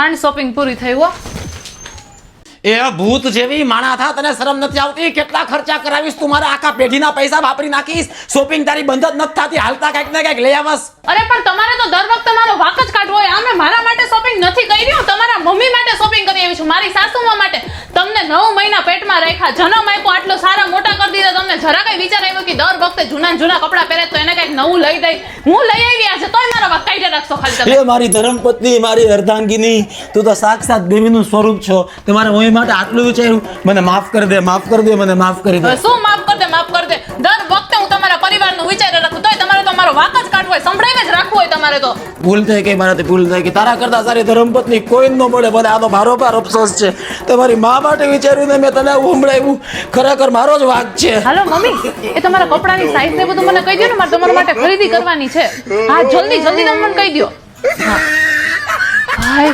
આન shopping પૂરી થઈ હો. એ ભૂત જેવી માણા થા, તને શરમ નથી આવતી? કેટલા ખર્ચા કરાવીશ તું? મારા આખા પેઢીના પૈસા વાપરી નાખીશ. શોપિંગ તારી બંધ જ નથી થતી. હાલતા કઈક ને કઈક લઈ આવસ. અરે પણ તમારે તો દર વખતે મારો વાક જ કાઢવો હોય. આમે મારા માટે શોપિંગ નથી કરી હું તમારા મમ્મી માટે શોપિંગ કરી આવી છું, મારી સાસુમાં માટે. તમને 9 મહિના પેટમાં રાખ્યા, જન્મ આપ્યો, આટલો સારા મોટા કરી દીધા. તમને જરા કઈ વિચાર આવ્યો કે દર વખતે જૂના કપડાં પહેરે તો એને કઈક નવું લઈ દઈ? હું લઈ આવી આજે તોય મારા વાક કાઢી રાખશો ખાલી તમે. એ મારી ધર્મપત્ની, મારી અર્ધાંગીની, તું તો સાક્ષાત દેવીનું સ્વરૂપ છો. તમારા મમ્મી માટે આટલું વિચાર્યું? મને માફ કરી દે, માફ કરી દે, મને માફ કરી દે. શું માફ કરી દે, માફ કરી દે? દર વખતે હું તમારા પરિવારનું વિચારી રાખું તોય તમારે તો મારો વાક જ કાઢવો હોય, સંભળાઈને જ રાખવું હોય તમારે તો. ભૂલ થઈ ગઈ મારાથી, ભૂલ થઈ ગઈ. તારા કરતા સારી ધર્મપત્ની કોઈ ન મળે. મને આ તો બારોબાર અફસોસ છે. તમારી મા માટે વિચાર્યું ને મેં તને સંભળાવ્યું. ખરેખર મારો જ વાક છે. હાલો મમ્મી, એ તમારા કપડાની સાઈઝ ને બધું મને કહી દો ને, મારે તમારા માટે ખરીદી કરવાની છે. હા જલ્દી તમે મને કહી દો. હા